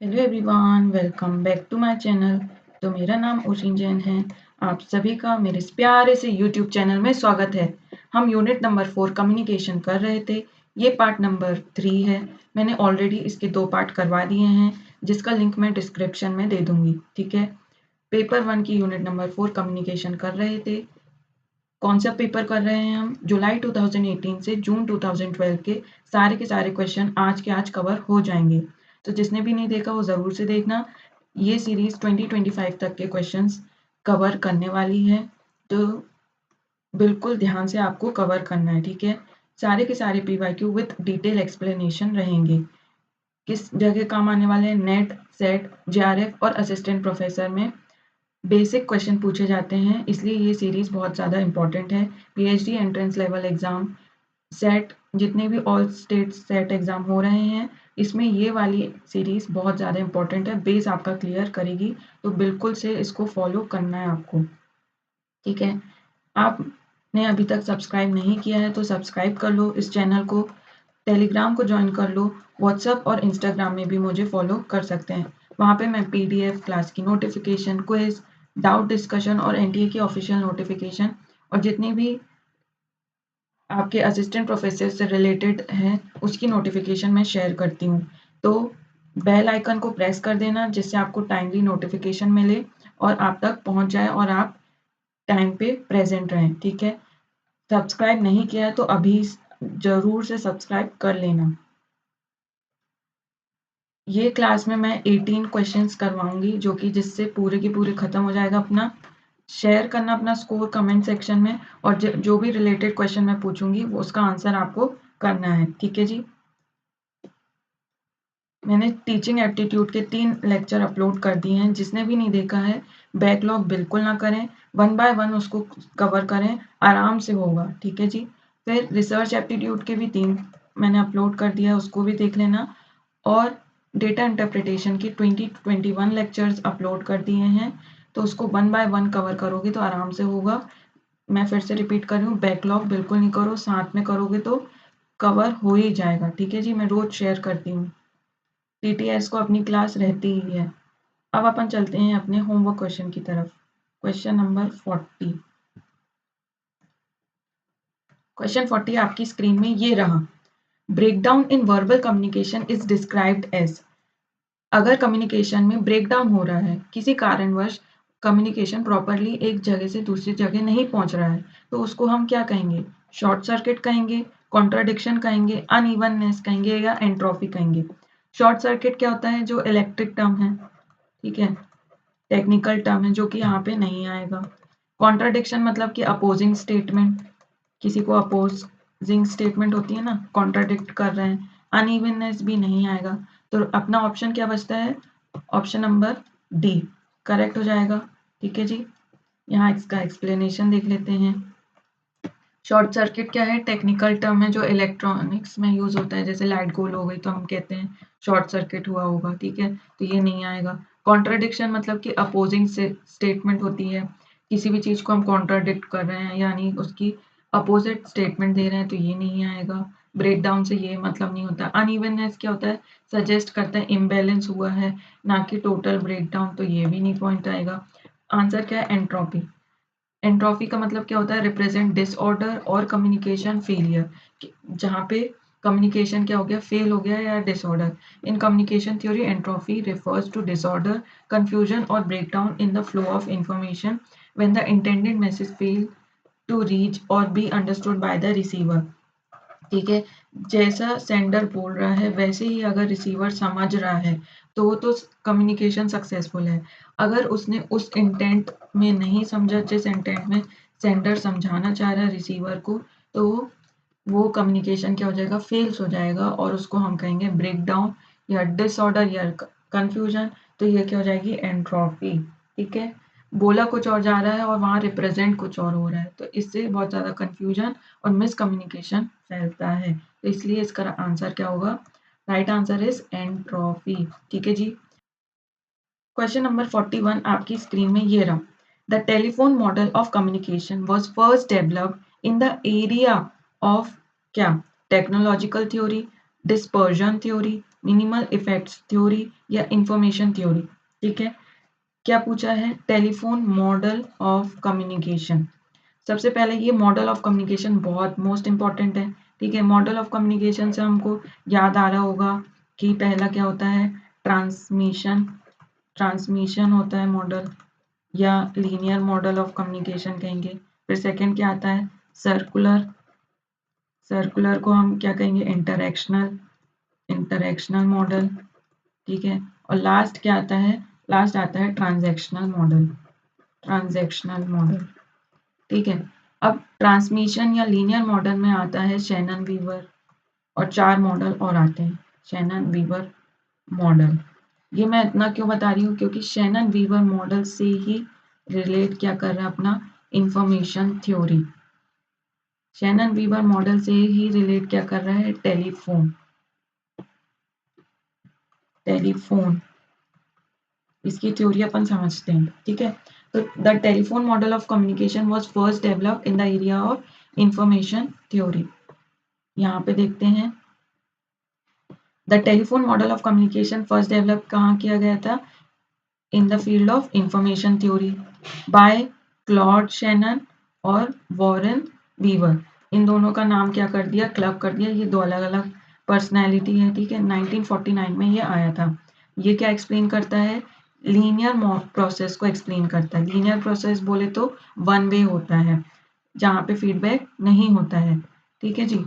Hello everyone, welcome back to my channel. तो मेरा नाम ओशिन जैन है। आप सभी का मेरे इस प्यारे से यूट्यूब चैनल में स्वागत है। हम यूनिट नंबर 4 कम्युनिकेशन कर रहे थे। ये पार्ट नंबर 3 है। मैंने ऑलरेडी इसके 2 पार्ट करवा दिए हैं, जिसका लिंक मैं डिस्क्रिप्शन में दे दूंगी। ठीक है। पेपर 1 की यूनिट नंबर 4 कम्युनिकेशन कर रहे थे। कौन सा पेपर कर रहे हैं हम? जुलाई 2018 से जून 2012 के सारे क्वेश्चन आज के आज कवर हो जाएंगे। तो जिसने भी नहीं देखा वो ज़रूर से देखना। ये सीरीज 2025 तक के क्वेश्चंस कवर करने वाली है, तो बिल्कुल ध्यान से आपको कवर करना है। ठीक है। सारे के सारे पीवाईक्यू विथ डिटेल एक्सप्लेनेशन रहेंगे। किस जगह काम आने वाले हैं? नेट, सेट, जेआरएफ और असिस्टेंट प्रोफेसर में बेसिक क्वेश्चन पूछे जाते हैं, इसलिए ये सीरीज बहुत ज़्यादा इंपॉर्टेंट है। PhD entrance level exam, set, जितने भी ऑल स्टेट सेट एग्जाम हो रहे हैं, इसमें ये वाली सीरीज बहुत ज़्यादा इंपॉर्टेंट है। बेस आपका क्लियर करेगी, तो बिल्कुल से इसको फॉलो करना है आपको। ठीक है। आपने अभी तक सब्सक्राइब नहीं किया है तो सब्सक्राइब कर लो इस चैनल को, टेलीग्राम को ज्वाइन कर लो, व्हाट्सएप और इंस्टाग्राम में भी मुझे फॉलो कर सकते हैं। वहाँ पे मैं पीडीएफ, क्लास की नोटिफिकेशन, क्विज, डाउट डिस्कशन और एनटीए की ऑफिशियल नोटिफिकेशन और जितनी भी आपके असिस्टेंट प्रोफेसर से रिलेटेड हैं उसकी नोटिफिकेशन मैं शेयर करती हूँ। तो बेल आइकन को प्रेस कर देना, जिससे आपको टाइमली नोटिफिकेशन मिले और आप तक पहुँच जाए और आप टाइम पे प्रेजेंट रहें। ठीक है। सब्सक्राइब नहीं किया है तो अभी ज़रूर से सब्सक्राइब कर लेना। ये क्लास में मैं 18 क्वेश्चंस करवाऊंगी, जो कि जिससे पूरे के पूरे खत्म हो जाएगा। अपना शेयर करना अपना स्कोर कमेंट सेक्शन में, और जो भी रिलेटेड क्वेश्चन मैं पूछूंगी वो उसका आंसर आपको करना है। ठीक है जी। मैंने टीचिंग एप्टीट्यूड के 3 लेक्चर अपलोड कर दिए हैं। जिसने भी नहीं देखा है, बैकलॉग बिल्कुल ना करें, 1 बाय 1 उसको कवर करें, आराम से होगा। ठीक है जी। फिर रिसर्च एप्टीट्यूड के भी 3 मैंने अपलोड कर दिया है, उसको भी देख लेना। और डेटा इंटरप्रिटेशन की 20-21 लेक्चर्स अपलोड कर दिए हैं, तो उसको 1 बाय 1 कवर करोगे तो आराम से होगा। मैं फिर से रिपीट कर रही हूँ, बैकलॉग बिल्कुल नहीं करो, साथ में करोगे तो कवर हो ही जाएगा। ठीक है जी। मैं रोज शेयर करती हूँ, टीटीएस को अपनी क्लास रहती ही है। अब अपन चलते हैं अपने होमवर्क क्वेश्चन की तरफ। Question number 40। क्वेश्चन 40 आपकी स्क्रीन में ये रहा। Breakdown in verbal communication is described as. अगर कम्युनिकेशन में ब्रेकडाउन हो रहा है, किसी कारणवश कम्युनिकेशन प्रॉपरली एक जगह से दूसरी जगह नहीं पहुंच रहा है, तो उसको हम क्या कहेंगे? शॉर्ट सर्किट कहेंगे, कॉन्ट्राडिक्शन कहेंगे, अनइवननेस कहेंगे या एंट्रोपी कहेंगे। शॉर्ट सर्किट क्या होता है? जो इलेक्ट्रिक टर्म है, ठीक है, टेक्निकल टर्म है, जो कि यहाँ पे नहीं आएगा। कॉन्ट्राडिक्शन मतलब कि अपोजिंग स्टेटमेंट, किसी को अपोजिंग स्टेटमेंट होती है ना, कॉन्ट्राडिक्ट कर रहे हैं। अनइवननेस भी नहीं आएगा। तो अपना ऑप्शन क्या बचता है? ऑप्शन नंबर डी करेक्ट हो जाएगा। ठीक है जी। यहाँ इसका एक्सप्लेनेशन देख लेते हैं। शॉर्ट सर्किट क्या है? टेक्निकल टर्म है जो इलेक्ट्रॉनिक्स में यूज होता है। जैसे लाइट गोल हो गई तो हम कहते हैं शॉर्ट सर्किट हुआ होगा। ठीक है, तो ये नहीं आएगा। कॉन्ट्राडिक्शन मतलब कि अपोजिंग से स्टेटमेंट होती है, किसी भी चीज को हम कॉन्ट्राडिक्ट कर रहे हैं, यानी उसकी अपोजिट स्टेटमेंट दे रहे हैं, तो ये नहीं आएगा। ब्रेकडाउन से ये मतलब नहीं होता। अनइवननेस क्या होता है? सजेस्ट करता है इम्बैलेंस हुआ है, ना कि टोटल ब्रेकडाउन, तो ये भी नहीं पॉइंट आएगा। आंसर क्या है? एंट्रोपी। एंट्रोपी का मतलब क्या होता है? रिप्रेजेंट डिसऑर्डर और कम्युनिकेशन फेलियर। जहाँ पे कम्युनिकेशन क्या हो गया? फेल हो गया या disorder. In communication theory, entropy refers to disorder, confusion or breakdown in the flow of information when the intended message fail to reach or be understood by the receiver। ठीक है, जैसा sender बोल रहा है वैसे ही अगर रिसीवर समझ रहा है तो वो तो कम्युनिकेशन सक्सेसफुल है। अगर उसने उस इंटेंट में नहीं समझा जिस इंटेंट में सेंडर समझाना चाह रहा है रिसीवर को, तो वो कम्युनिकेशन क्या हो जाएगा? फेल्स हो जाएगा, और उसको हम कहेंगे ब्रेकडाउन या डिसऑर्डर या कंफ्यूजन। तो ये क्या हो जाएगी? एंट्रोपी। ठीक है, बोला कुछ और जा रहा है और वहाँ रिप्रेजेंट कुछ और हो रहा है, तो इससे बहुत ज़्यादा कंफ्यूजन और मिसकम्युनिकेशन फैलता है। तो इसलिए इसका आंसर क्या होगा? Right answer is entropy. ठीक है जी। क्वेश्चन नंबर 41 आपकी स्क्रीन में ये रहा। The telephone model of communication was first developed in the area of क्या? Technological theory, diffusion theory, minimal effects theory या इंफॉर्मेशन थ्योरी। ठीक है, क्या पूछा है? Telephone model of communication. सबसे पहले ये मॉडल ऑफ कम्युनिकेशन बहुत मोस्ट इंपॉर्टेंट है। ठीक है, मॉडल ऑफ कम्युनिकेशन से हमको याद आ रहा होगा कि पहला क्या होता है? ट्रांसमिशन। ट्रांसमिशन होता है मॉडल, या लीनियर मॉडल ऑफ कम्युनिकेशन कहेंगे। फिर सेकंड क्या आता है? सर्कुलर। सर्कुलर को हम क्या कहेंगे? इंटरैक्शनल। Interactional model. ठीक है, और लास्ट क्या आता है? लास्ट आता है ट्रांजैक्शनल मॉडल। Transactional model. ठीक है, अब ट्रांसमिशन या लीनियर मॉडल में आता है शैनन वीवर, और 4 मॉडल और आते हैं शैनन वीवर मॉडल। ये मैं इतना क्यों बता रही हूँ? क्योंकि शैनन वीवर मॉडल से ही रिलेट क्या कर रहा है अपना? Information theory. Shannon Weaver model से ही रिलेट क्या कर रहा है? टेलीफोन। टेलीफोन, इसकी थ्योरी अपन समझते हैं। ठीक है, तो the telephone model of communication was first developed in the area of information theory. यहाँ पे देखते हैं, the telephone model of communication first develop कहाँ किया गया था? In the field of information theory by Claude Shannon और वॉरेन वीवर। इन दोनों का नाम क्या कर दिया? क्लब कर दिया। ये दो अलग अलग पर्सनैलिटी है। ठीक है, 1949 में ये आया था। ये क्या एक्सप्लेन करता है? लीनियर प्रोसेस को एक्सप्लेन करता है। लीनियर प्रोसेस बोले तो वन वे होता है, जहाँ पे फीडबैक नहीं होता है। ठीक है जी,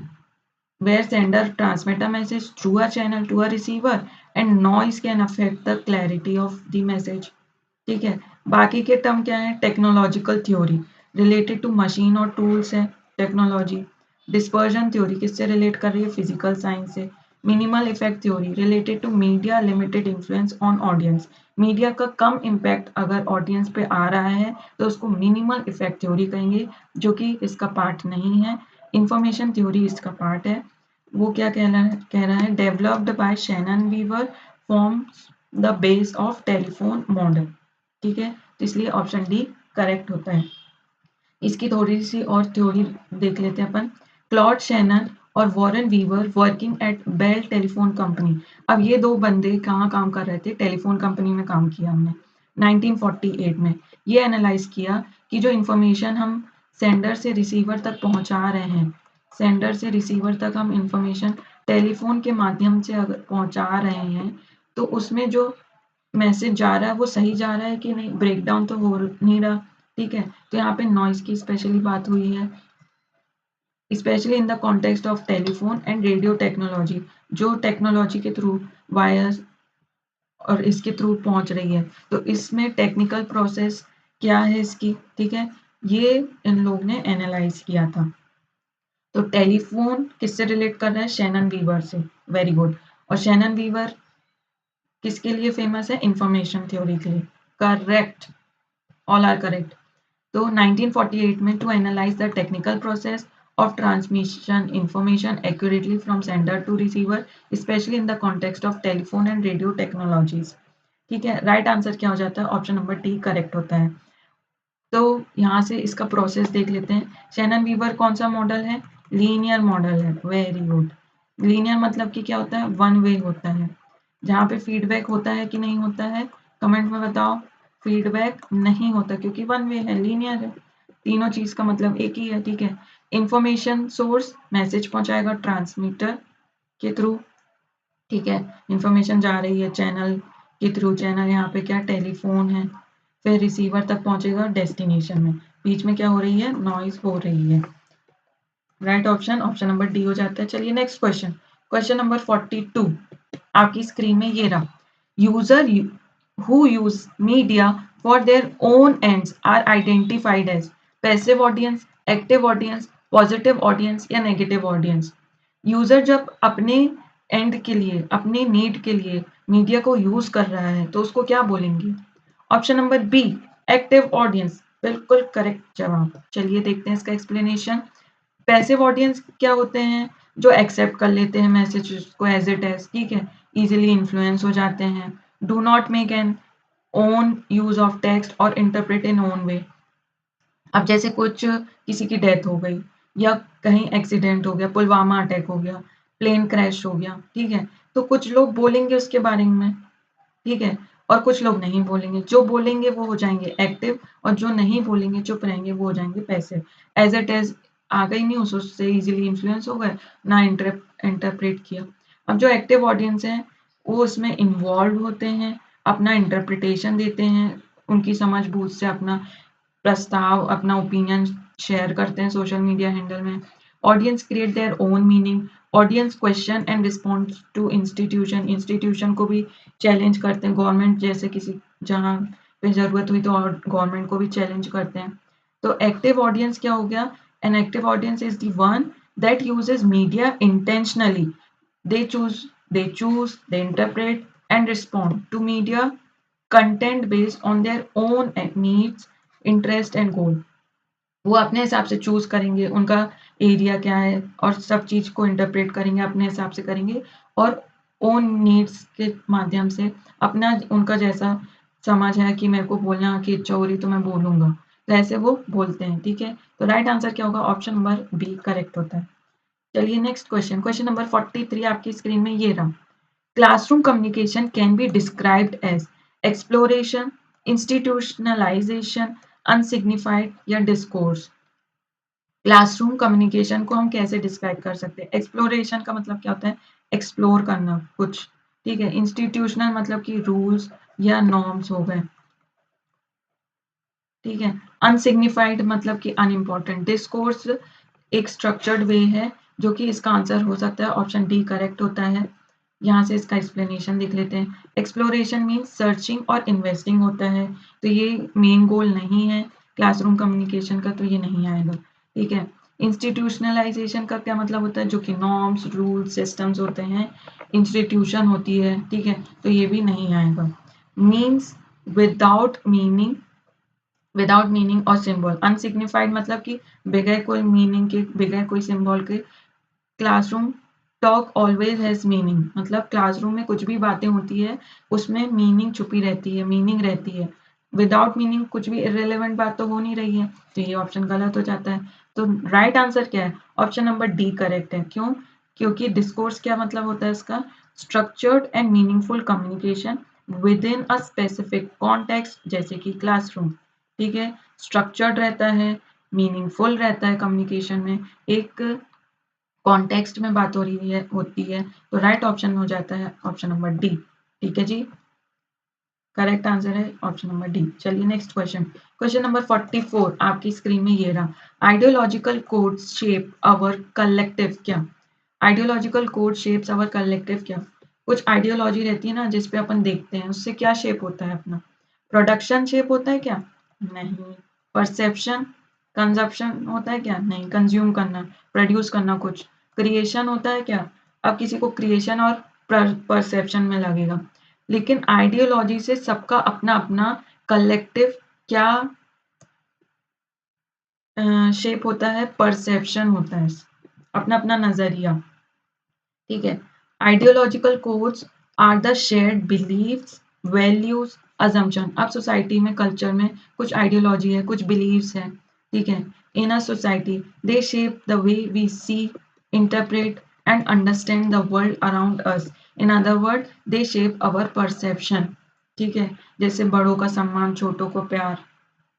where sender transmit a message through a channel to a receiver and noise can affect the clarity of the message। ठीक है, बाकी के टर्म क्या है? Technological theory related to machine और टूल्स है। टेक्नोलॉजी। डिस्पर्जन थ्योरी किससे रिलेट कर रही है? फिजिकल साइंस से। Minimal effect theory related to media limited influence on audience. Media का कम इम्पैक्ट अगर ऑडियंस पे आ रहा है तो उसको मिनिमल इफेक्ट थ्योरी कहेंगे, जो कि इसका पार्ट नहीं है। इंफॉर्मेशन थ्योरी इसका पार्ट है। वो क्या कह रहा है? Developed by Shannon Weaver forms the base of telephone model. ठीक है, तो इसलिए ऑप्शन डी करेक्ट होता है। इसकी थोड़ी सी और थ्योरी देख लेते हैं अपन। क्लॉड शैनन और Warren Weaver working at Bell Telephone company. अब ये दो बंदे कहाँ काम कर रहे थे? टेलीफोन कंपनी में काम किया हमने 1948 में। ये एनालाइज किया कि जो इंफॉर्मेशन हम सेंडर से रिसीवर तक पहुंचा रहे हैं, सेंडर से रिसीवर तक हम इंफॉर्मेशन टेलीफोन के माध्यम से अगर पहुंचा रहे हैं, तो उसमें जो मैसेज जा रहा है वो सही जा रहा है कि नहीं? ब्रेक डाउन तो हो नहीं रहा। ठीक है, तो यहाँ पे नॉइज की स्पेशली बात हुई है, specially in the context of telephone and radio technology, जो टेक्नोलॉजी के थ्रू वायर्स और इसके थ्रू पहुंच रही है। तो इसमें टेक्निकल प्रोसेस क्या है इसकी? ठीक है, ये इन लोग ने एनालाइज किया था। तो टेलीफोन किससे रिलेट कर रहा है? शैनन वीवर से। Very good. और शैनन वीवर किसके लिए फेमस है? इंफॉर्मेशन थ्योरी के लिए। Correct, all are correct. तो 1948 में to analyse the technical process of transmission information accurately from sender to receiver, especially in the context of telephone and radio technologies। ठीक है, right answer क्या हो जाता है? ऑप्शन नंबर डी करेक्ट होता है। तो यहाँ से इसका प्रोसेस देख लेते हैं। शैनन वीवर कौन सा मॉडल है? लीनियर मॉडल है। Very good. लीनियर मतलब कि क्या होता है? वन वे होता है, जहाँ पे फीडबैक होता है कि नहीं होता है? कमेंट में बताओ। फीडबैक नहीं होता क्योंकि वन वे है, लीनियर है। तीनों चीज का मतलब एक ही है। ठीक है, इंफॉर्मेशन सोर्स मैसेज पहुंचाएगा ट्रांसमीटर के थ्रू। ठीक है, इंफॉर्मेशन जा रही है चैनल के थ्रू। चैनल यहाँ पे क्या? टेलीफोन है। फिर रिसीवर तक पहुंचेगा डेस्टिनेशन में। बीच में क्या हो रही है? नॉइज हो रही है। Right option, option number D हो जाता है। चलिए नेक्स्ट क्वेश्चन, क्वेश्चन नंबर 42 आपकी स्क्रीन में ये रहा। User who use media for their own ends are identified as passive audience, active audience, positive audience या negative audience। यूजर जब अपने एंड के लिए, अपने नीड के लिए मीडिया को यूज कर रहा है तो उसको क्या बोलेंगे? Option number B, active audience, बिल्कुल करेक्ट जवाब। चलिए देखते हैं इसका एक्सप्लेनेशन। पैसिव ऑडियंस क्या होते हैं? जो एक्सेप्ट कर लेते हैं मैसेज को एज इट एज। ठीक है, इजीली इन्फ्लुएंस हो जाते हैं। Do not make N one use of text और इंटरप्रेट इन ओन वे। अब जैसे कुछ किसी की डेथ हो गई या कहीं एक्सीडेंट हो गया, पुलवामा अटैक हो गया, प्लेन क्रैश हो गया, ठीक है? तो कुछ लोग बोलेंगे उसके बारे में, ठीक है? और कुछ लोग नहीं बोलेंगे। जो बोलेंगे वो हो जाएँगे एक्टिव और जो नहीं बोलेंगे, चुप रहेंगे, वो हो जाएँगे पैसिव। एज़ इट इज़ आ गई न्यूज़, उससे ईज़िली इन्फ्लुएंस हो गए, ना इंटरप्रेट किया। अब जो एक्टिव ऑडियंस है, वो उसमें इन्वॉल्व होते हैं, अपना इंटरप्रिटेशन देते हैं, उनकी समझ-बूझ से अपना प्रस्ताव, अपना ओपिनियन शेयर करते हैं सोशल मीडिया हैंडल में। Audience create their own meaning, audience question and respond to institution को भी चैलेंज करते हैं, गवर्नमेंट जैसे किसी जहाँ पे ज़रूरत हुई तो और गवर्नमेंट को भी चैलेंज करते हैं। तो एक्टिव ऑडियंस क्या हो गया? An active audience is the one that uses media intentionally. They choose, they interpret and respond to media content based on their own needs, interest and goal. वो अपने हिसाब से चूज़ करेंगे, उनका एरिया क्या है और सब चीज़ को इंटरप्रेट करेंगे, अपने हिसाब से करेंगे और ओन नीड्स के माध्यम से अपना उनका जैसा समझ है कि मेरे को बोलना की इच्छा हो रही तो मैं बोलूँगा। तो ऐसे वो बोलते हैं, ठीक है? तो राइट आंसर क्या होगा? ऑप्शन नंबर बी करेक्ट होता है। चलिए नेक्स्ट क्वेश्चन, क्वेश्चन नंबर 43 आपकी स्क्रीन में ये रहा। Classroom communication can be described as exploration, institutionalisation, unsignified या डिस्कोर्स। क्लासरूम कम्युनिकेशन को हम कैसे डिस्क्राइब कर सकते हैं? एक्सप्लोरेशन का मतलब क्या होता है? एक्सप्लोर करना कुछ, ठीक है? इंस्टीट्यूशनल मतलब कि रूल्स या नॉर्म्स हो गए, ठीक है? अनसिग्निफाइड मतलब कि अनइम्पोर्टेंट। डिस्कोर्स एक स्ट्रक्चर्ड वे है, जो कि इसका आंसर हो सकता है ऑप्शन डी करेक्ट होता है। यहाँ से इसका एक्सप्लेनेशन देख लेते हैं। एक्सप्लोरेशन मीन्स सर्चिंग और इन्वेस्टिंग होता है, तो ये मेन गोल नहीं है क्लासरूम कम्युनिकेशन का, तो ये नहीं आएगा, ठीक है? इंस्टीट्यूशनलाइजेशन का क्या मतलब होता है? जो कि नॉर्म्स, रूल्स, सिस्टम्स होते हैं, इंस्टीट्यूशन होती है, ठीक है? तो ये भी नहीं आएगा। Means without meaning, without meaning और सिंबल। अनसिग्निफाइड मतलब कि बगैर कोई मीनिंग के, बगैर कोई सिंबल के। Classroom talk always has meaning, मतलब क्लासरूम में कुछ भी बातें होती है उसमें मीनिंग छुपी रहती है, मीनिंग रहती है। विदाउट मीनिंग कुछ भी इररिलेवेंट बात तो हो नहीं रही है, तो ये ऑप्शन गलत हो जाता है। तो राइट आंसर क्या है? ऑप्शन नंबर डी करेक्ट है। क्यों? क्योंकि डिस्कोर्स क्या मतलब होता है इसका? Structured and meaningful communication with in a specific context, जैसे कि क्लासरूम, ठीक है? स्ट्रक्चर्ड रहता है, मीनिंगफुल रहता है कम्युनिकेशन में, एक कॉन्टेक्स्ट में बात हो रही है होती है, तो राइट ऑप्शन हो जाता है ऑप्शन नंबर डी, ठीक है जी? करेक्ट आंसर है ऑप्शन नंबर डी। चलिए नेक्स्ट क्वेश्चन, क्वेश्चन नंबर 44 आपकी स्क्रीन में ये रहा। Ideological codes shape our collective क्या? Ideological code shapes our collective क्या? कुछ आइडियोलॉजी रहती है ना जिस पे अपन देखते हैं, उससे क्या शेप होता है अपना? प्रोडक्शन शेप होता है क्या? नहीं। परसेप्शन, कंजप्शन होता है क्या? नहीं। कंज्यूम करना, प्रोड्यूस करना कुछ। क्रिएशन होता है क्या? अब किसी को क्रिएशन और परसेप्शन में लगेगा, लेकिन आइडियोलॉजी से सबका अपना अपना कलेक्टिव क्या शेप होता है? परसेप्शन होता है, अपना अपना नजरिया, ठीक है? Ideological codes are the shared beliefs, values, assumption. अब सोसाइटी में, कल्चर में कुछ आइडियोलॉजी है, कुछ बिलीव्स है, ठीक है? In a society they shape the way we see, interpret and understand the world around us. In other word they shape our perception, ठीक है? जैसे बड़ों का सम्मान, छोटों को प्यार,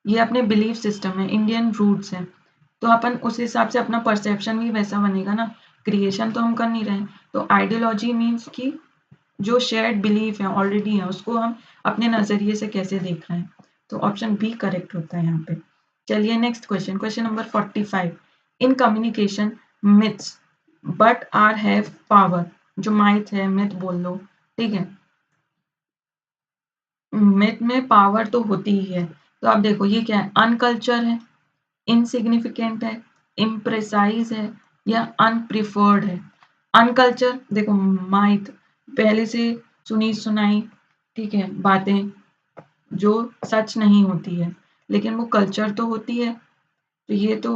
ये अपने बिलीफ सिस्टम है, इंडियन रूट्स हैं, तो अपन उस हिसाब से अपना परसेप्शन भी वैसा बनेगा ना। क्रिएशन तो हम कर नहीं रहे हैं। तो आइडियोलॉजी मीन्स कि जो शेयर्ड बिलीफ है, ऑलरेडी है, उसको हम अपने नजरिए से कैसे देख रहे हैं। तो ऑप्शन बी करेक्ट होता है यहाँ पे। चलिए next question, question number 45। In communication myths but are have power. जो माइथ है, मिथ बोल लो, ठीक है? मिथ में पावर तो होती ही है। तो आप देखो ये क्या है? अनकल्चर है, इनसिग्निफिकेंट है, इम्प्रेसाइज है या अनप्रिफर्ड है। अनकल्चर देखो, माइथ पहले से सुनी सुनाई, ठीक है, बातें जो सच नहीं होती है, लेकिन वो कल्चर तो होती है, तो ये तो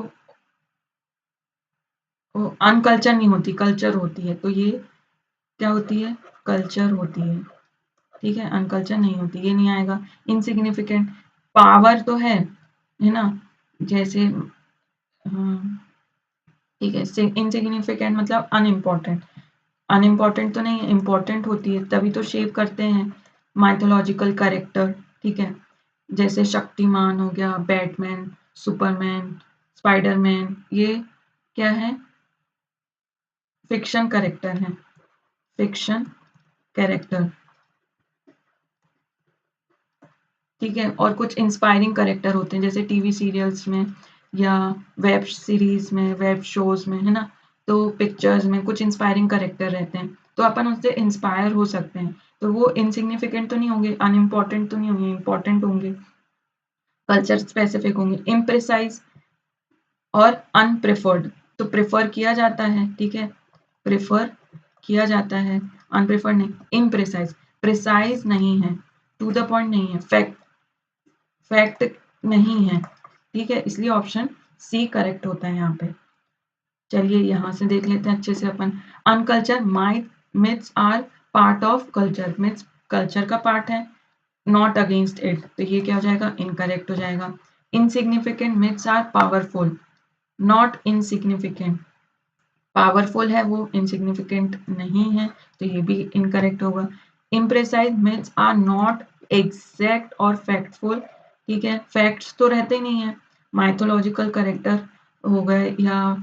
अनकल्चर नहीं होती, कल्चर होती है, तो ये क्या होती है? कल्चर होती है, ठीक है? अनकल्चर नहीं होती, ये नहीं आएगा। इनसिग्निफिकेंट, पावर तो है ना? जैसे हाँ, ठीक है। इनसिग्निफिकेंट मतलब अनइम्पोर्टेंट, अनइम्पॉर्टेंट तो नहीं है, इम्पॉर्टेंट होती है तभी तो शेप करते हैं माइथोलॉजिकल कैरेक्टर, ठीक है। जैसे शक्तिमान हो गया, बैटमैन, सुपरमैन, स्पाइडरमैन, ये क्या है, फिक्शन कैरेक्टर है, फिक्शन कैरेक्टर, ठीक है। और कुछ इंस्पायरिंग कैरेक्टर होते हैं जैसे टीवी सीरियल्स में या वेब सीरीज में, वेब शोज में, है ना। तो पिक्चर्स में कुछ इंस्पायरिंग कैरेक्टर रहते हैं, तो अपन उससे इंस्पायर हो सकते हैं। तो वो इनसिग्निफिकेंट तो नहीं होंगे, अनइम्पॉर्टेंट तो नहीं होंगे, इंपॉर्टेंट होंगे, कल्चर स्पेसिफिक होंगे, इम्प्रिसाइज और अनप्रेफर्ड। तो प्रेफर किया जाता है, ठीक है, प्रेफर किया जाता है, अनप्रेफर्ड नहीं, इम्प्रिसाइज, प्रिसाइज नहीं है, टू द पॉइंट नहीं है, फैक्ट नहीं है, ठीक है। इसलिए ऑप्शन सी करेक्ट होता है यहाँ पे। चलिए यहाँ से देख लेते हैं अच्छे से अपन। Unculture myth myths are part of culture, myths culture का पार्ट है, नॉट अगेंस्ट इट, तो ये क्या हो जाएगा, इनकरेक्ट हो जाएगा। Insignificant myths are powerful, not insignificant, powerful है वो, इनसिग्निफिकेंट नहीं है, तो ये भी इनकरेक्ट होगा। इम्प्रेसाइज मिथ्स आर नॉट एग्जैक्ट और फैक्टफुल, ठीक है, फैक्ट्स तो रहते ही नहीं है, माइथोलॉजिकल करेक्टर हो गए या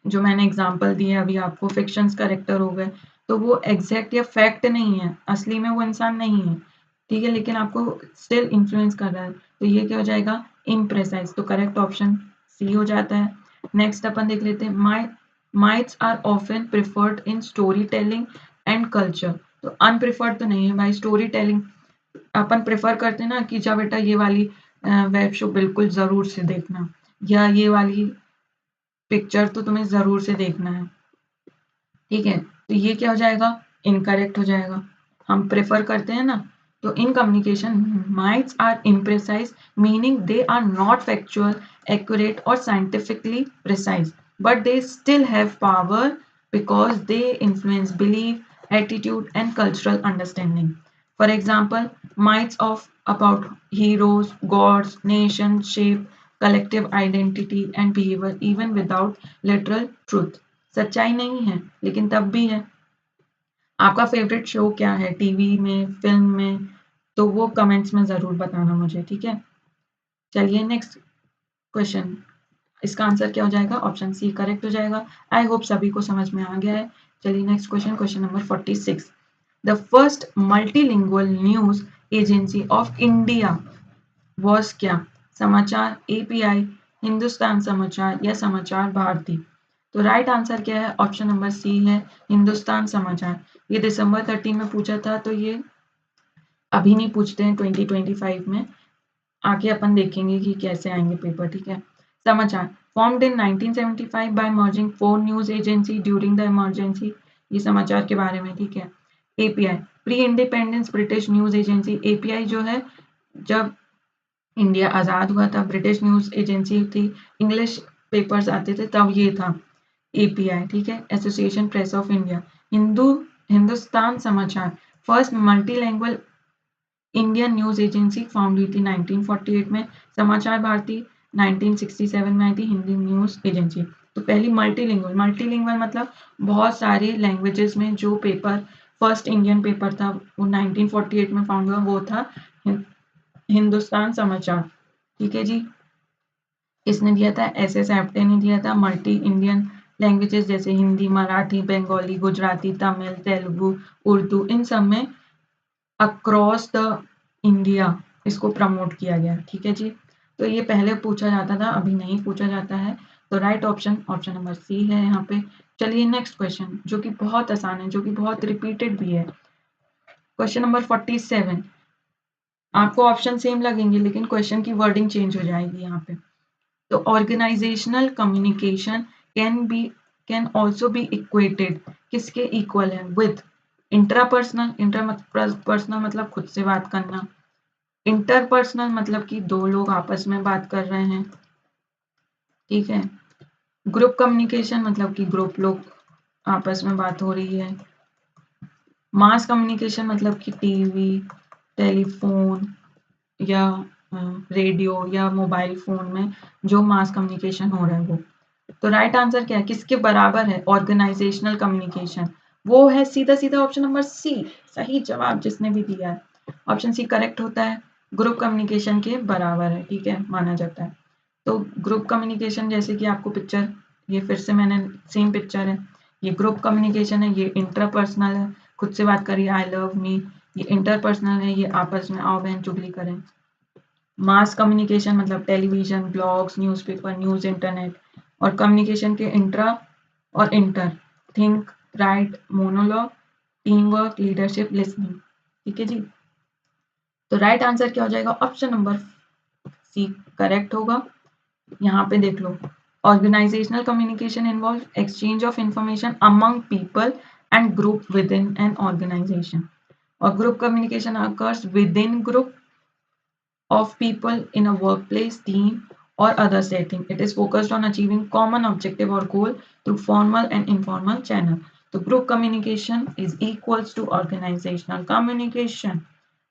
जो मैंने एग्जांपल दिए अभी आपको, फिक्शंस करेक्टर हो गए, तो वो एग्जैक्ट या फैक्ट नहीं है, असली में वो इंसान नहीं है, ठीक है, लेकिन आपको स्टिल इन्फ्लुएंस कर रहा है, तो ये क्या हो जाएगा, इम्प्रेसाइज, तो करेक्ट ऑप्शन सी हो जाता है। नेक्स्ट अपन देख लेते हैं, myths are often preferred in story telling and culture, तो अनप्रिफर्ड तो नहीं है भाई, स्टोरी टेलिंग अपन प्रेफर करते हैं ना कि जा बेटा ये वाली वेब शो बिल्कुल जरूर से देखना, या ये वाली पिक्चर तो तुम्हें जरूर से देखना है, ठीक है, तो ये क्या हो जाएगा, इनकरेक्ट हो जाएगा। हम प्रेफर करते हैं ना, तो in communication myths are imprecise, meaning they are not factual, accurate और scientifically precise, but they still have power because they influence belief, attitude and cultural understanding. For example, mites of about heroes, gods, nations shape collective identity and behavior even without literal truth. सच्चाई नहीं है लेकिन तब भी है। आपका favourite show क्या है, टीवी में, फिल्म में, तो वो कमेंट्स में जरूर बताना मुझे, ठीक है। चलिए नेक्स्ट क्वेश्चन, इसका आंसर क्या हो जाएगा, ऑप्शन सी करेक्ट हो जाएगा। आई होप सभी को समझ में आ गया है। चलिए next question, question number 46, the first multilingual news agency of India was क्या, समाचार, एपीआई, हिंदुस्तान समाचार या समाचार भारती। तो राइट आंसर क्या है, ऑप्शन नंबर सी है, हिंदुस्तान समाचार। ये दिसंबर 13 में पूछा था, तो ये अभी नहीं पूछते हैं 2025 में, आगे अपन देखेंगे कि कैसे आएंगे पेपर, ठीक है। Samachar, formed in 1975 by merging 4 news agency during the emergency, ये समाचार के बारे में, ठीक है। API, pre independence British news agency, API जो है जब इंडिया आज़ाद हुआ था, ब्रिटिश न्यूज़ एजेंसी थी, इंग्लिश पेपर्स आते थे तब ये था एपीआई, ठीक है, association press of India. Hindustan Samachar, first multilanguage Indian news agency, found हुई थी 1948 में। समाचार भारती 1967 में आई थी, हिंदी न्यूज़ एजेंसी। तो पहली मल्टीलिंगुअल मतलब बहुत सारे लैंग्वेजेस में जो पेपर, फर्स्ट इंडियन पेपर था वो 1948 में फाउंड हुआ, वो था हिंदुस्तान समाचार, ठीक है जी। इसने दिया था, एस एप्टे ने दिया था, मल्टी इंडियन लैंग्वेजेस जैसे हिंदी, मराठी, बंगाली, गुजराती, तमिल, तेलुगु, उर्दू, इन सब में अक्रॉस द इंडिया इसको प्रमोट किया गया, ठीक है जी। तो ये पहले पूछा जाता था, अभी नहीं पूछा जाता है, तो right option option number C है यहाँ पे। चलिए नेक्स्ट क्वेश्चन, जो कि बहुत आसान है, जो कि बहुत रिपीटेड भी है, क्वेश्चन नंबर 47। आपको ऑप्शन सेम लगेंगे लेकिन क्वेश्चन की वर्डिंग चेंज हो जाएगी यहाँ पे। तो organisational communication can also be equated, किसके इक्वल है, विथ इंट्रापर्सनल, इंटरपर्सनल मतलब खुद से बात करना, इंटरपर्सनल मतलब कि दो लोग आपस में बात कर रहे हैं, ठीक है, ग्रुप कम्युनिकेशन मतलब कि ग्रुप लोग आपस में बात हो रही है, मास कम्युनिकेशन मतलब कि टीवी, टेलीफोन या रेडियो या मोबाइल फोन में जो मास कम्युनिकेशन हो रहा है वो, तो राइट आंसर क्या है, किसके बराबर है, ऑर्गेनाइजेशनल कम्युनिकेशन, वो है सीधा सीधा ऑप्शन नंबर सी, सही जवाब जिसने भी दिया है ऑप्शन सी करेक्ट होता है, ग्रुप कम्युनिकेशन के बराबर है, ठीक है, माना जाता है। तो ग्रुप कम्युनिकेशन जैसे कि आपको पिक्चर, ये फिर से मैंने सेम पिक्चर है, ये ग्रुप कम्युनिकेशन है, ये इंटरपर्सनल है, खुद से बात करिए आई लव मी, ये इंटरपर्सनल है, ये आपस में आओ बहन चुगली करें। मास कम्युनिकेशन मतलब television, blogs, newspaper, news, internet, और कम्युनिकेशन के इंट्रा और inter, think, right, monologue, team work, leadership, listening, ठीक है जी। तो राइट आंसर क्या हो जाएगा, ऑप्शन नंबर सी करेक्ट होगा। यहाँ पे देख लो, organisational communication involve exchange of information among people and group within an organisation, और group communication occurs within group of people in a workplace, team, or other setting. It is focused on achieving common objective or goal through formal and informal channel. So group communication is equals to organizational communication.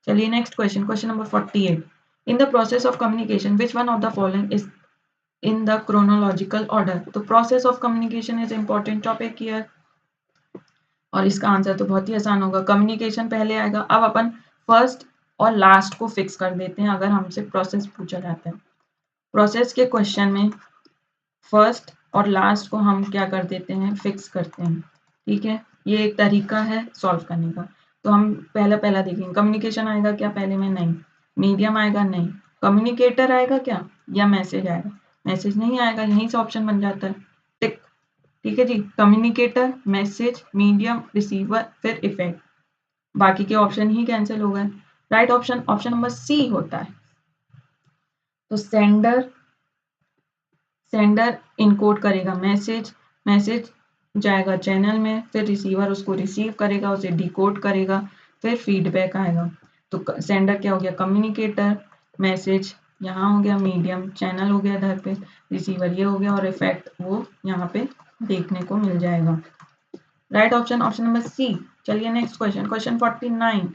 चलिए next question, question number 48. In the process of communication, which one of the following is in the chronological order? तो process of communication is important topic here. और इसका answer तो बहुत ही आसान होगा, communication पहले आएगा। अब अपन फर्स्ट और लास्ट को फिक्स कर देते हैं अगर हमसे प्रोसेस पूछा जाता है। प्रोसेस के क्वेश्चन में फर्स्ट और लास्ट को हम क्या कर देते हैं, फिक्स करते हैं, ठीक है। ये एक तरीका है सॉल्व करने का। तो हम पहला पहला देखेंगे, कम्युनिकेशन आएगा क्या पहले में, नहीं। मीडियम आएगा, नहीं। कम्युनिकेटर आएगा क्या, या मैसेज आएगा, मैसेज नहीं आएगा, यहीं से ऑप्शन बन जाता है, टिक, ठीक है जी। कम्युनिकेटर, मैसेज, मीडियम, रिसीवर, फिर इफेक्ट, बाकी के ऑप्शन ही कैंसिल हो गए। Right option option number C होता है। तो सेंडर इनकोड करेगा मैसेज, मैसेज जाएगा चैनल में, फिर रिसीवर उसको रिसीव करेगा, उसे डिकोड करेगा, फिर फीडबैक आएगा। तो सेंडर क्या हो गया, कम्युनिकेटर, मैसेज यहाँ हो गया, मीडियम चैनल हो गया इधर पे, रिसीवर ये हो गया, और इफेक्ट वो यहाँ पे देखने को मिल जाएगा। Right option option number C. चलिए next question, question 49।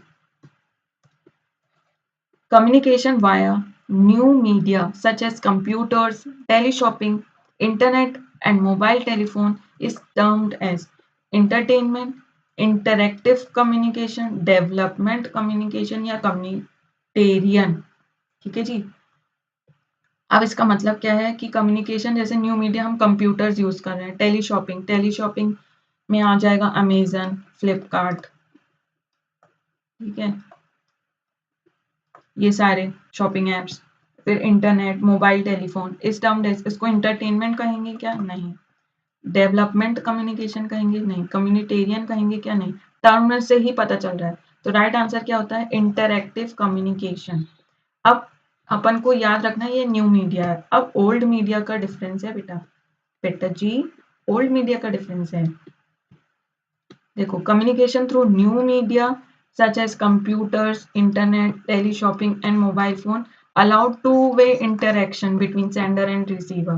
Communication via new media such as computers, teleshopping, internet, and mobile telephone is termed as entertainment, interactive communication, development communication या communitarian, ठीक है जी। अब इसका मतलब क्या है कि कम्युनिकेशन जैसे न्यू मीडिया हम कंप्यूटर्स यूज कर रहे हैं, टेलीशॉपिंग में आ जाएगा अमेजन, फ्लिपकार्ट, ठीक है, ये सारे शॉपिंग एप्स, फिर इंटरनेट, मोबाइल टेलीफोन, इस टर्म इसको इंटरटेनमेंट कहेंगे क्या, नहीं। डेवलपमेंट कम्युनिकेशन कहेंगे, नहीं। कम्युनिटेरियन कहेंगे क्या, नहीं। टर्म में से ही पता चल रहा है। तो राइट आंसर क्या होता है, इंटरएक्टिव कम्युनिकेशन। अब अपन को याद रखना है ये न्यू मीडिया है, अब ओल्ड मीडिया का डिफरेंस है बेटा, बेटा जी ओल्ड मीडिया का डिफरेंस है। देखो, communication through new media such as computers, internet, teleshopping and mobile phone allowed two-way interaction between sender and receiver.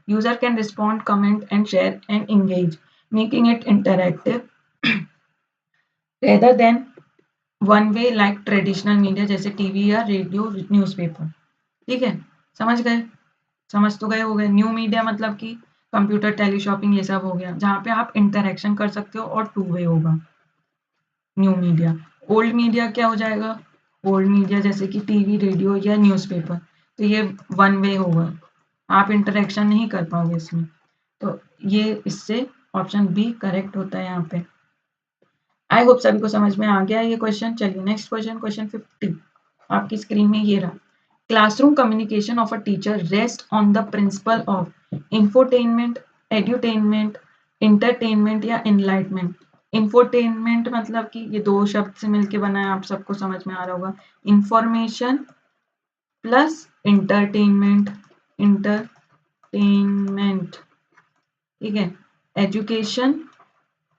User can respond, comment and share and engage, making it interactive rather than one way like traditional media जैसे TV या radio, newspaper, ठीक है। समझ गए, समझ तो गए हो गए। न्यू मीडिया मतलब कि कंप्यूटर, टेलीशॉपिंग ये सब हो गया जहाँ पे आप इंटरेक्शन कर सकते हो और टू वे होगा न्यू मीडिया। ओल्ड मीडिया क्या हो जाएगा, ओल्ड मीडिया जैसे कि टीवी, रेडियो या न्यूज़पेपर, तो ये वन वे होगा, आप इंटरेक्शन नहीं कर पाओगे इसमें। तो ये इससे ऑप्शन बी करेक्ट होता है यहाँ पे। आई होप सभी को समझ में आ गया ये क्वेश्चन। चलिए नेक्स्ट क्वेश्चन, क्वेश्चन 50 आपकी स्क्रीन में ये रहा। Classroom communication of a teacher rest on the principle of infotainment, edutainment, entertainment या इनलाइटमेंट। इंफोटेनमेंट मतलब कि ये दो शब्द से मिलके बना है, आप सबको समझ में आ रहा होगा, इंफॉर्मेशन प्लस इंटरटेनमेंट, इंटरटेनमेंट, ठीक है। एजुकेशन,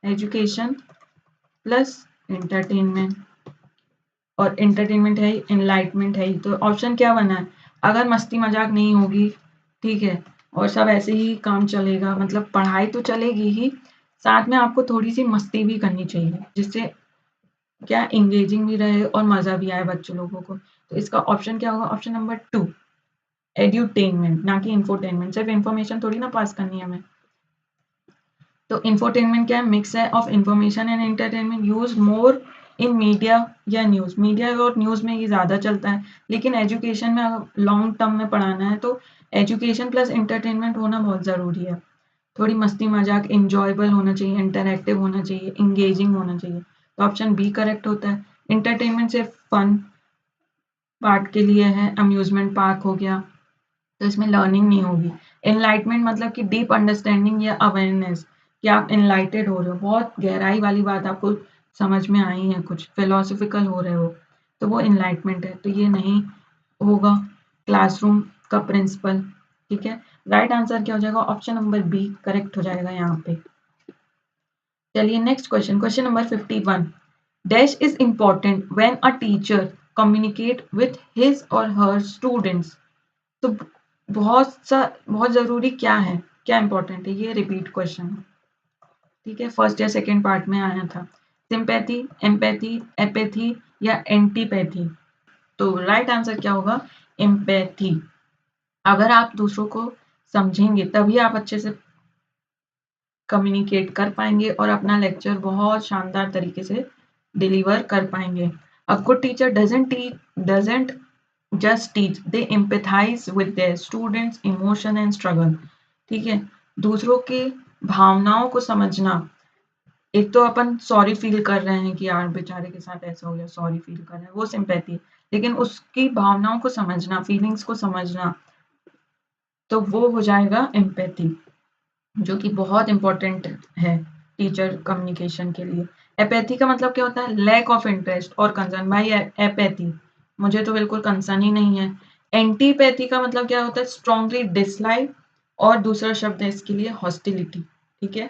एजुकेशन प्लस इंटरटेनमेंट, और इंटरटेनमेंट है, इनलाइटमेंट है। तो ऑप्शन क्या बना है, अगर मस्ती मजाक नहीं होगी, ठीक है, और सब ऐसे ही काम चलेगा, मतलब पढ़ाई तो चलेगी ही, साथ में आपको थोड़ी सी मस्ती भी करनी चाहिए जिससे क्या इंगेजिंग भी रहे और मजा भी आए बच्चों लोगों को। तो इसका ऑप्शन क्या होगा, ऑप्शन नंबर 2 एड्यूटेनमेंट, ना कि इंफोटेनमेंट। सिर्फ इंफॉर्मेशन थोड़ी ना पास करनी है हमें, तो इंफोटेनमेंट क्या है? मिक्स है of information and entertainment use more in media या न्यूज़। मीडिया और न्यूज़ में ये ज़्यादा चलता है, लेकिन एजुकेशन में अगर लॉन्ग टर्म में पढ़ाना है तो एजुकेशन प्लस एंटरटेनमेंट होना बहुत ज़रूरी है। थोड़ी मस्ती मजाक इंजॉयबल होना चाहिए, इंटरैक्टिव होना चाहिए, इंगेजिंग होना चाहिए। तो ऑप्शन बी करेक्ट होता है। एंटरटेनमेंट सिर्फ फन पार्ट के लिए है, अम्यूजमेंट पार्क हो गया, तो इसमें लर्निंग नहीं होगी। एनलाइटमेंट मतलब कि डीप अंडरस्टैंडिंग या अवेयरनेस, कि आप एनलाइटेड हो रहे हो, बहुत गहराई वाली बात आपको समझ में आई है, कुछ फिलोसफिकल हो रहे हो, तो वो एनलाइटमेंट है। तो ये नहीं होगा क्लासरूम का प्रिंसिपल। ठीक है, राइट आंसर क्या हो जाएगा? ऑप्शन नंबर बी करेक्ट हो जाएगा यहाँ पे। चलिए next question, question number 51। Dash is important when a teacher communicate with his और हर स्टूडेंट्स। तो बहुत ज़रूरी क्या है, क्या इंपॉर्टेंट है, ये रिपीट क्वेश्चन है। ठीक है, फर्स्ट या सेकेंड पार्ट में आया था। सिंपैथी, एम्पैथी, एपैथी या एंटीपैथी। तो राइट आंसर क्या होगा? एम्पैथी। अगर आप दूसरों को समझेंगे तभी आप अच्छे से कम्युनिकेट कर पाएंगे और अपना लेक्चर बहुत शानदार तरीके से डिलीवर कर पाएंगे। A good teacher doesn't just teach, they empathize with their students emotion and struggle। ठीक है, दूसरों की भावनाओं को समझना। एक तो अपन सॉरी फील कर रहे हैं कि यार बेचारे के साथ ऐसा हो गया, सॉरी फील कर रहे हैं, वो सिंपैथी। लेकिन उसकी भावनाओं को समझना, फीलिंग्स को समझना, तो वो हो जाएगा एम्पैथी, जो कि बहुत इंपॉर्टेंट है टीचर कम्युनिकेशन के लिए। एपैथी का मतलब क्या होता है? लैक ऑफ इंटरेस्ट और कंसर्न। भाई एपैथी, मुझे तो बिल्कुल कंसर्न ही नहीं है। एंटीपैथी का मतलब क्या होता है? स्ट्रांगली डिसलाइक, और दूसरा शब्द है इसके लिए हॉस्टिलिटी। ठीक है,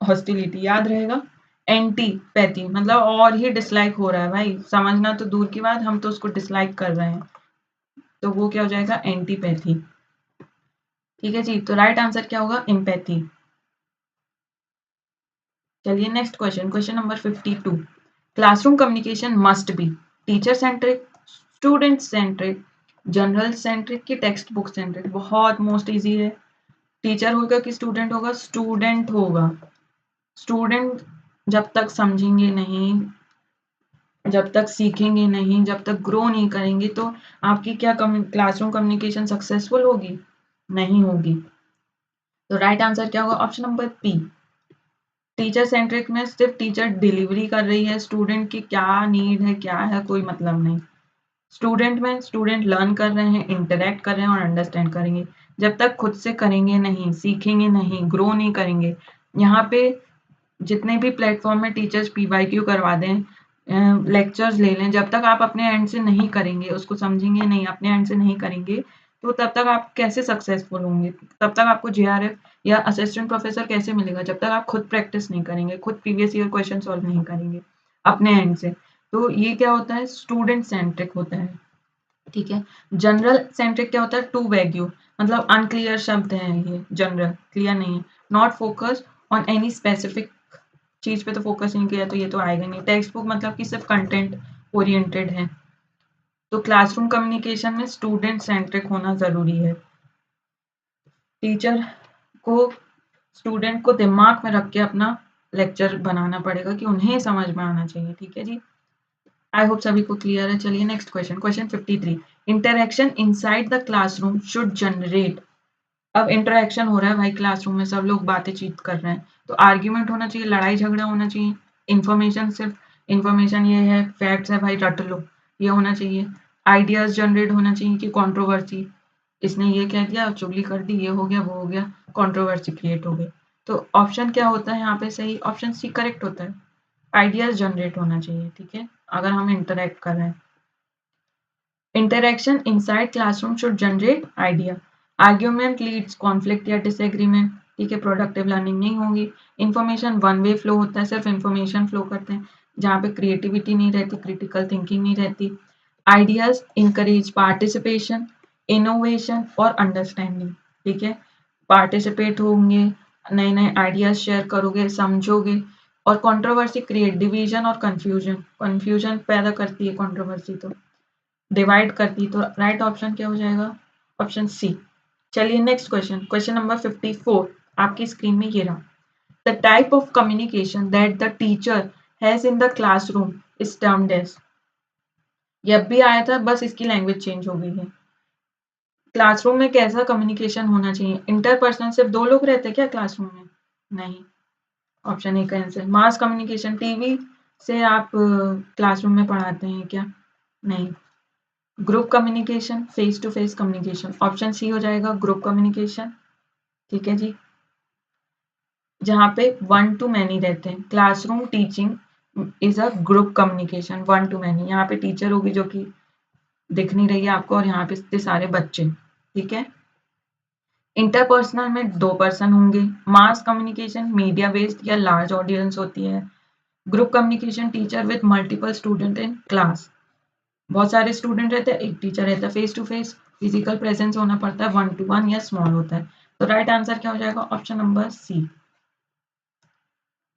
हॉस्टिलिटी याद रहेगा। एंटीपैथी मतलब और ही डिसलाइक हो रहा है, भाई समझना तो दूर की बात, हम तो उसको डिसलाइक कर रहे हैं, तो वो क्या हो जाएगा? एंटीपैथी। ठीक है जी, तो राइट आंसर क्या होगा? एम्पैथी। चलिए next question, question number 52। Classroom communication must be teacher centric, student centric, general centric की टेक्स्ट बुक सेंट्रिक। बहुत मोस्ट इजी है। टीचर होगा कि स्टूडेंट होगा? स्टूडेंट होगा। स्टूडेंट जब तक समझेंगे नहीं, जब तक सीखेंगे नहीं, जब तक ग्रो नहीं करेंगे, तो आपकी क्या क्लासरूम कम्युनिकेशन सक्सेसफुल होगी? नहीं होगी। तो राइट आंसर क्या होगा? Option number P. Teacher centric में सिर्फ टीचर डिलीवरी कर रही है, स्टूडेंट की क्या नीड है, क्या है, कोई मतलब नहीं। स्टूडेंट में स्टूडेंट लर्न कर रहे हैं, इंटरेक्ट कर रहे हैं और अंडरस्टैंड करेंगे। जब तक खुद से करेंगे नहीं, सीखेंगे नहीं, ग्रो नहीं करेंगे। यहाँ पे जितने भी प्लेटफॉर्म में टीचर्स पीवाईक्यू करवा दें, लेक्चर्स ले लें, जब तक आप अपने एंड से नहीं करेंगे, उसको समझेंगे नहीं, अपने एंड से नहीं करेंगे, तो तब तक आप कैसे सक्सेसफुल होंगे? तब तक आपको जेआरएफ या असिस्टेंट प्रोफेसर कैसे मिलेगा? जब तक आप खुद प्रैक्टिस नहीं करेंगे, खुद प्रीवियस ईयर क्वेश्चन सॉल्व नहीं करेंगे अपने एंड से। तो ये क्या होता है? स्टूडेंट सेंट्रिक होता है। ठीक है, जनरल सेंट्रिक क्या होता है? टू वैग्यू, मतलब अनक्लियर शब्द हैं ये, जनरल क्लियर नहीं है। Not focus on any specific चीज पे तो फोकस नहीं किया, तो ये तो आएगा नहीं। टेक्स्ट बुक मतलब कि सिर्फ कंटेंट ओरिएंटेड है। तो क्लासरूम कम्युनिकेशन में स्टूडेंट सेंट्रिक होना जरूरी है। टीचर को स्टूडेंट को दिमाग में रख के अपना लेक्चर बनाना पड़ेगा कि उन्हें समझ में आना चाहिए। ठीक है जी, आई होप सभी को क्लियर है। चलिए next question, question 53। Interaction inside the classroom should generate. अब इंटरेक्शन हो रहा है भाई क्लासरूम में, सब लोग बातें कर रहे हैं, तो आर्ग्यूमेंट होना चाहिए, लड़ाई झगड़ा होना चाहिए। इन्फॉर्मेशन सिर्फ इन्फॉर्मेशन ये है, फैक्ट्स है भाई रट लो, ये होना चाहिए। आइडियाज जनरेट होना चाहिए कि कंट्रोवर्सी, इसने ये कह दिया, चुगली कर दी, ये हो गया, वो हो गया, कंट्रोवर्सी क्रिएट हो गई। तो ऑप्शन क्या होता है यहाँ पे सही? ऑप्शन सी करेक्ट होता है। आइडियाज जनरेट होना चाहिए। ठीक है, अगर हम इंटरेक्ट कर रहे हैं। Interaction inside classroom should generate idea. Argument leads conflict या डिसएग्रीमेंट। ठीक है, प्रोडक्टिव लर्निंग नहीं होगी। इन्फॉर्मेशन वन वे फ्लो होता है, सिर्फ इन्फॉर्मेशन फ्लो करते हैं, जहाँ पे क्रिएटिविटी नहीं रहती, क्रिटिकल थिंकिंग नहीं रहती। आइडियाज इंकरेज पार्टिसिपेशन, इनोवेशन और अंडरस्टैंडिंग। ठीक है, पार्टिसिपेट होंगे, नए नए आइडियाज शेयर करोगे, समझोगे। और कंट्रोवर्सी क्रिएट डिवीजन और कंफ्यूजन, कंफ्यूजन पैदा करती है कंट्रोवर्सी, तो डिवाइड करती। तो राइट ऑप्शन क्या हो जाएगा? Option C. चलिए नेक्स्ट क्वेश्चन, क्वेश्चन नंबर 54 आपकी स्क्रीन में ये रहा। The type of communication that the teacher has in the classroom is termed as. ये अब भी आया था, बस इसकी लैंग्वेज चेंज हो गई है। क्लासरूम में कैसा कम्युनिकेशन होना चाहिए? इंटरपर्सनल सिर्फ 2 लोग रहते हैं क्या क्लासरूम में? नहीं। ऑप्शन ए का आंसर। मास कम्युनिकेशन, टीवी से आप क्लासरूम में पढ़ाते हैं क्या? नहीं। Group communication, face to face communication, option C हो जाएगा ग्रुप कम्युनिकेशन। ठीक है जी, जहाँ पे 1 to many रहते हैं। Classroom teaching is a group communication, 1 to many। यहाँ पे टीचर होगी जो कि दिख नहीं रही है आपको, और यहाँ पे इतने सारे बच्चे। ठीक है। इंटरपर्सनल में 2 पर्सन होंगे। मास कम्युनिकेशन मीडिया बेस्ड या लार्ज ऑडियंस होती है। Group communication teacher with multiple student in class, बहुत सारे स्टूडेंट रहते हैं, एक टीचर रहता है। Face to face, physical presence होना पड़ता है, 1 to 1 या स्मॉल होता है। तो राइट आंसर क्या हो जाएगा? Option number C.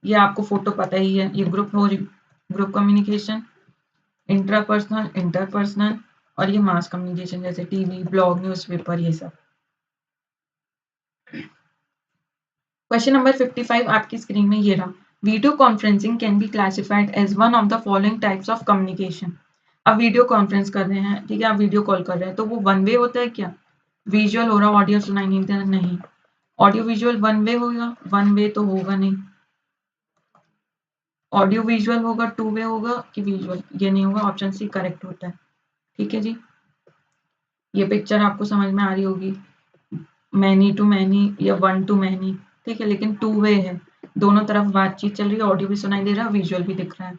ये आपको फोटो पता ही है, ये ग्रुप कम्युनिकेशन, इंट्रापर्सनल, इंटरपर्सनल, और ये मास कम्युनिकेशन जैसे टीवी, ब्लॉग, न्यूज़पेपर, ये सब। क्वेश्चन नंबर 55 आपकी स्क्रीन में ये रहा। Video conferencing can be classified as one of the following types of communication. अब वीडियो कॉन्फ्रेंस कर रहे हैं, ठीक है, आप वीडियो कॉल कर रहे हैं, तो वो वन वे होता है क्या? विजुअल हो रहा, ऑडियो सुनाई नहीं देता? नहीं। ऑडियो विजुअल वन वे होगा? वन वे तो होगा नहीं। ऑडियो विजुअल होगा, टू वे होगा कि विजुअल? ये नहीं होगा, ऑप्शन सी करेक्ट होता है। ठीक है जी, ये पिक्चर आपको समझ में आ रही होगी, मैनी टू मैनी या 1 to मैनी। ठीक है, लेकिन टू वे है, दोनों तरफ बातचीत चल रही है, ऑडियो भी सुनाई दे रहा है, विजुअल भी दिख रहा है।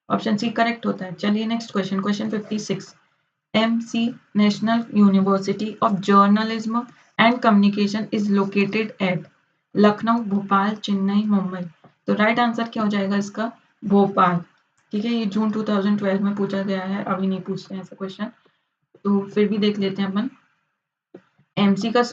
ऑप्शन सी करेक्ट होता है। चलिए next question, question 56। MC national university of journalism and communication is located at Lucknow, Bhopal, Chennai, Mumbai. तो राइट आंसर क्या हो जाएगा इसका? भोपाल। ठीक है, ये जून 2012 में पूछा गया है, अभी नहीं पूछते हैं ऐसा क्वेश्चन, तो फिर भी देख लेते हैं अपन। एमसी का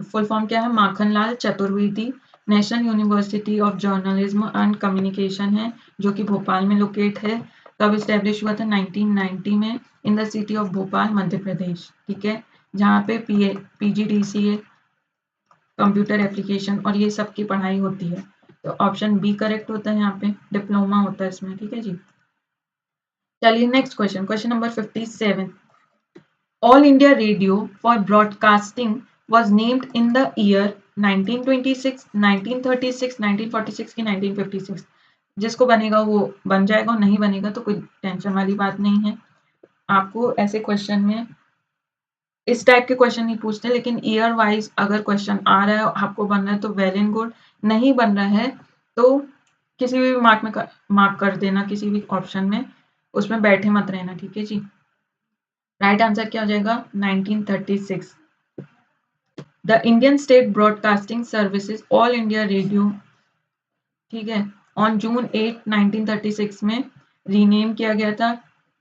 फुल फॉर्म क्या है? Makhanlal Chaturvedi national university of journalism and communication है, जो कि भोपाल में लोकेट है। कब स्टैब्लिश हुआ था? 1990 में, in the city of Bhopal, Madhya Pradesh. ठीक है, जहाँ पे PGDCA, कंप्यूटर एप्लीकेशन और ये सब की पढ़ाई होती है। तो ऑप्शन बी करेक्ट होता है, यहाँ पे डिप्लोमा होता है इसमें। ठीक है जी, चलिए next question, question number 57। All India Radio for Broadcasting was named in the year 1926, 1936, 1946 की 1956। जिसको बनेगा वो बन जाएगा, नहीं बनेगा तो कोई टेंशन वाली बात नहीं है। आपको ऐसे क्वेश्चन में इस टाइप के क्वेश्चन नहीं पूछते, लेकिन ईयर वाइज अगर क्वेश्चन आ रहा है, आपको बन रहा है तो वेल एंड गुड, नहीं बन रहा है तो किसी भी मार्क में मार्क कर देना, किसी भी ऑप्शन में, उसमें बैठे मत रहना। ठीक है जी, राइट आंसर क्या हो जाएगा? 1936। The Indian state broadcasting services all India radio, ठीक है, ऑन जून 8 1936 में रीनेम किया गया था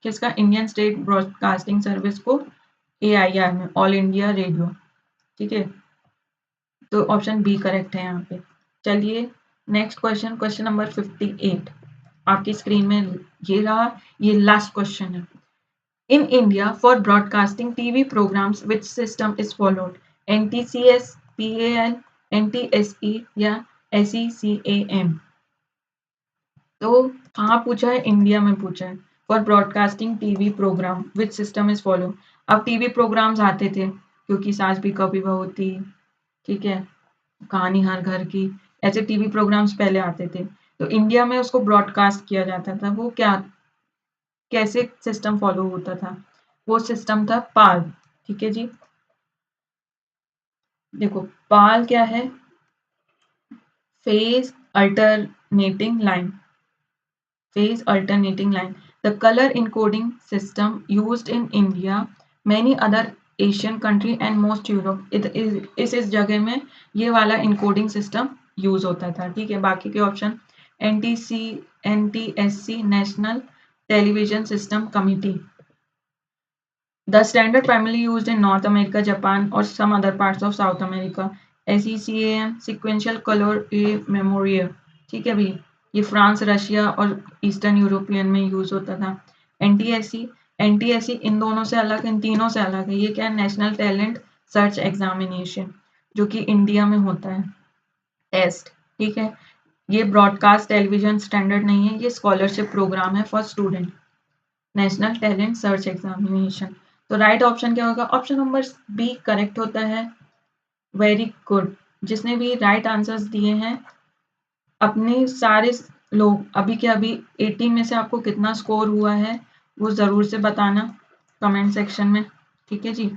किसका? इंडियन स्टेट ब्रॉडकास्टिंग सर्विस को AIR में, ऑल इंडिया रेडियो। ठीक है, तो ऑप्शन बी करेक्ट है यहाँ पे। चलिए नेक्स्ट क्वेश्चन, क्वेश्चन नंबर 58 आपकी स्क्रीन में ये रहा, ये लास्ट क्वेश्चन है। In India, for broadcasting TV programs, which system is followed? NTCS, PAL, NTSE या SECAM? तो कहाँ पूछा है? इंडिया में पूछा है। For broadcasting TV program which system is follow. अब टीवी प्रोग्राम्स आते थे, क्योंकि सास भी कभी बहू थी, ठीक है, कहानी हर घर की, ऐसे टीवी प्रोग्राम्स पहले आते थे, तो इंडिया में उसको ब्रॉडकास्ट किया जाता था। वो क्या, कैसे सिस्टम फॉलो होता था? वो सिस्टम था पाल। ठीक है जी, देखो पाल क्या है? Phase alternating line, phase alternating line, the colour encoding system used in India, many other Asian country and most Europe. इस जगह में ये वाला इनकोडिंग सिस्टम यूज होता था। ठीक है, बाकी के option NTSC national television system committee, The standard primarily used in North America, Japan, or some other parts of South America. SECAM sequential color a memoria, ठीक है भाई, ये फ्रांस, रशिया और ईस्टर्न यूरोपियन में यूज होता था। NTSC इन दोनों से अलग, इन तीनों से अलग है। ये क्या है? नेशनल टैलेंट सर्च एग्जामिनेशन, जो कि इंडिया में होता है टेस्ट। ठीक है, ये ब्रॉडकास्ट टेलीविजन स्टैंडर्ड नहीं है, ये स्कॉलरशिप प्रोग्राम है for student, national talent search examination. तो राइट ऑप्शन क्या होगा? ऑप्शन नंबर बी करेक्ट होता है। Very good. जिसने भी राइट आंसर्स दिए हैं, अपने सारे लोग अभी के अभी 80 में से आपको कितना स्कोर हुआ है वो ज़रूर से बताना कमेंट सेक्शन में, ठीक है जी।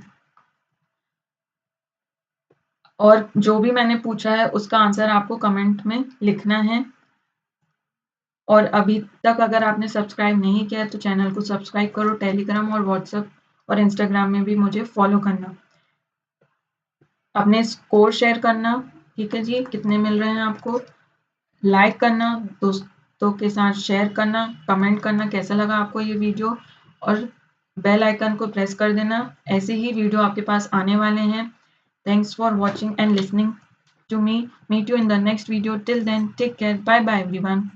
और जो भी मैंने पूछा है उसका आंसर आपको कमेंट में लिखना है। और अभी तक अगर आपने सब्सक्राइब नहीं किया है तो चैनल को सब्सक्राइब करो। टेलीग्राम और व्हाट्सएप और इंस्टाग्राम में भी मुझे फॉलो करना। अपने स्कोर शेयर करना, ठीक है जी, कितने मिल रहे हैं आपको। लाइक करना, दोस्तों के साथ शेयर करना, कमेंट करना कैसा लगा आपको ये वीडियो, और बेल आइकन को प्रेस कर देना। ऐसे ही वीडियो आपके पास आने वाले हैं। Thanks for watching and listening to me. Meet you in the next video. Till then take care. Bye bye everyone.